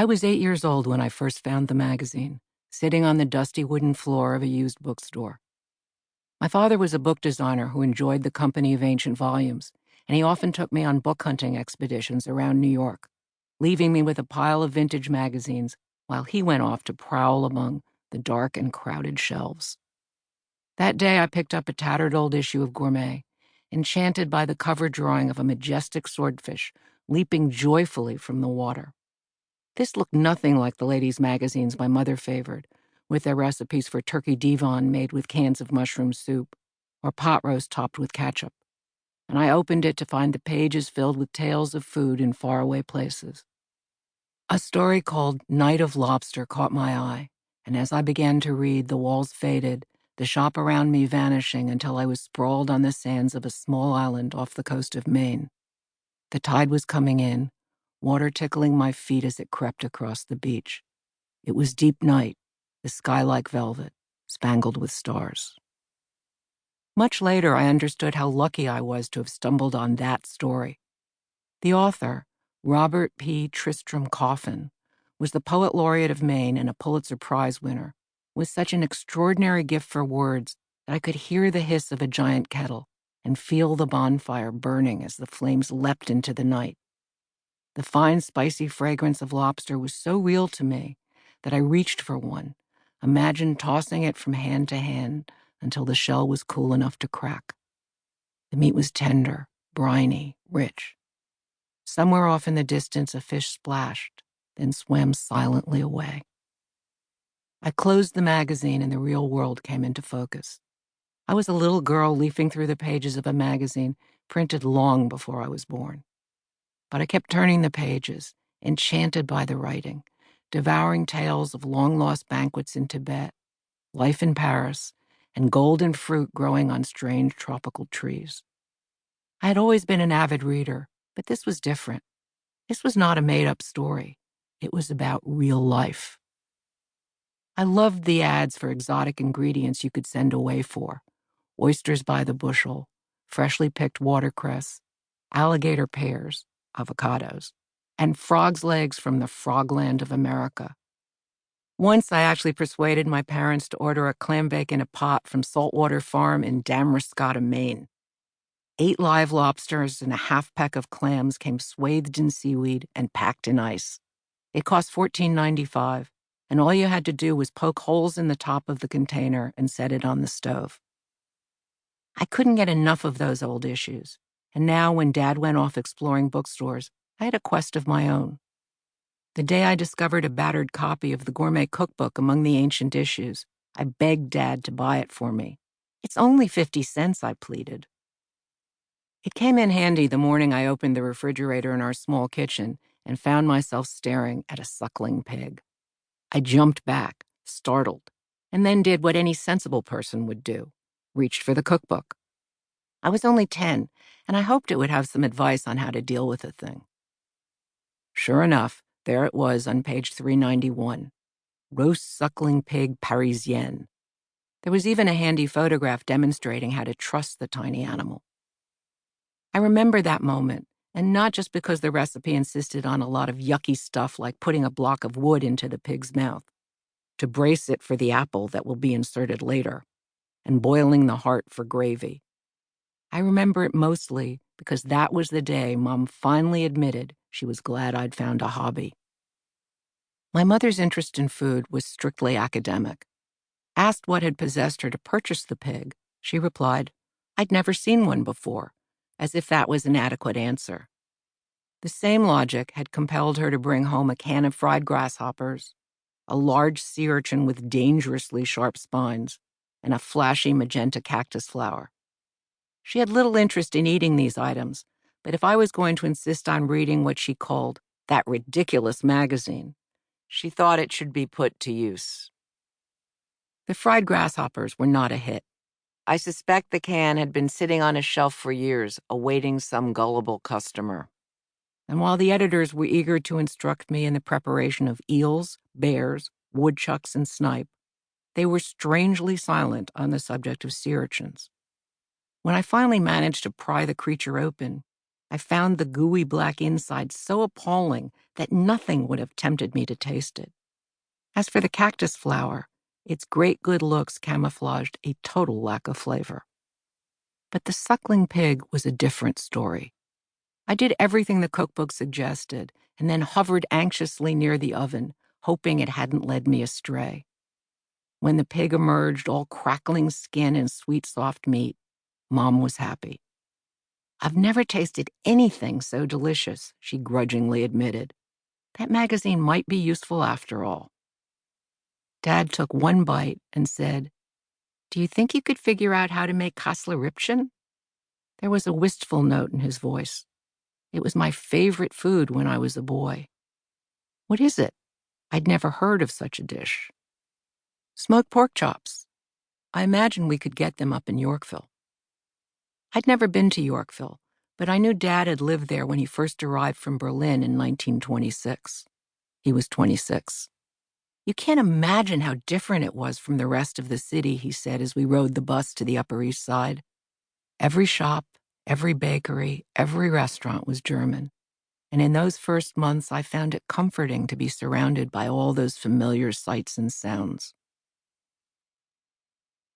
I was 8 years old when I first found the magazine, sitting on the dusty wooden floor of a used bookstore. My father was a book designer who enjoyed the company of ancient volumes, and he often took me on book hunting expeditions around New York, leaving me with a pile of vintage magazines while he went off to prowl among the dark and crowded shelves. That day I picked up a tattered old issue of Gourmet, enchanted by the cover drawing of a majestic swordfish leaping joyfully from the water. This looked nothing like the ladies' magazines my mother favored, with their recipes for turkey divan made with cans of mushroom soup, or pot roast topped with ketchup, and I opened it to find the pages filled with tales of food in faraway places. A story called Night of Lobster caught my eye, and as I began to read, the walls faded, the shop around me vanishing until I was sprawled on the sands of a small island off the coast of Maine. The tide was coming in, water tickling my feet as it crept across the beach. It was deep night, the sky like velvet, spangled with stars. Much later, I understood how lucky I was to have stumbled on that story. The author, Robert P. Tristram Coffin, was the poet laureate of Maine and a Pulitzer Prize winner, with such an extraordinary gift for words that I could hear the hiss of a giant kettle and feel the bonfire burning as the flames leapt into the night. The fine, spicy fragrance of lobster was so real to me that I reached for one, imagined tossing it from hand to hand until the shell was cool enough to crack. The meat was tender, briny, rich. Somewhere off in the distance, a fish splashed, then swam silently away. I closed the magazine and the real world came into focus. I was a little girl leafing through the pages of a magazine printed long before I was born. But I kept turning the pages, enchanted by the writing, devouring tales of long-lost banquets in Tibet, life in Paris, and golden fruit growing on strange tropical trees. I had always been an avid reader, but this was different. This was not a made-up story. It was about real life. I loved the ads for exotic ingredients you could send away for: oysters by the bushel, freshly picked watercress, alligator pears, avocados, and frog's legs from the frogland of America. Once I actually persuaded my parents to order a clam bake in a pot from Saltwater Farm in Damariscotta, Maine. 8 live lobsters and a half-peck of clams came swathed in seaweed and packed in ice. It cost $14.95, and all you had to do was poke holes in the top of the container and set it on the stove. I couldn't get enough of those old issues, and now when Dad went off exploring bookstores, I had a quest of my own. The day I discovered a battered copy of the Gourmet Cookbook among the ancient issues, I begged Dad to buy it for me. "It's only 50 cents, I pleaded. It came in handy the morning I opened the refrigerator in our small kitchen and found myself staring at a suckling pig. I jumped back, startled, and then did what any sensible person would do: reached for the cookbook. I was only 10, and I hoped it would have some advice on how to deal with the thing. Sure enough, there it was on page 391, Roast Suckling Pig Parisienne. There was even a handy photograph demonstrating how to truss the tiny animal. I remember that moment, and not just because the recipe insisted on a lot of yucky stuff like putting a block of wood into the pig's mouth to brace it for the apple that will be inserted later, and boiling the heart for gravy. I remember it mostly because that was the day Mom finally admitted she was glad I'd found a hobby. My mother's interest in food was strictly academic. Asked what had possessed her to purchase the pig, she replied, "I'd never seen one before," as if that was an adequate answer. The same logic had compelled her to bring home a can of fried grasshoppers, a large sea urchin with dangerously sharp spines, and a flashy magenta cactus flower. She had little interest in eating these items, but if I was going to insist on reading what she called that ridiculous magazine, she thought it should be put to use. The fried grasshoppers were not a hit. I suspect the can had been sitting on a shelf for years, awaiting some gullible customer. And while the editors were eager to instruct me in the preparation of eels, bears, woodchucks, and snipe, they were strangely silent on the subject of sea urchins. When I finally managed to pry the creature open, I found the gooey black inside so appalling that nothing would have tempted me to taste it. As for the cactus flower, its great good looks camouflaged a total lack of flavor. But the suckling pig was a different story. I did everything the cookbook suggested and then hovered anxiously near the oven, hoping it hadn't led me astray. When the pig emerged, all crackling skin and sweet soft meat, Mom was happy. "I've never tasted anything so delicious," she grudgingly admitted. "That magazine might be useful after all." Dad took one bite and said, "Do you think you could figure out how to make Kasslerrippchen?" There was a wistful note in his voice. It was my favorite food when I was a boy. "What is it?" I'd never heard of such a dish. "Smoked pork chops. I imagine we could get them up in Yorkville." I'd never been to Yorkville, but I knew Dad had lived there when he first arrived from Berlin in 1926. He was 26. "You can't imagine how different it was from the rest of the city," he said as we rode the bus to the Upper East Side. Every shop, every bakery, every restaurant was German. And in those first months, I found it comforting to be surrounded by all those familiar sights and sounds.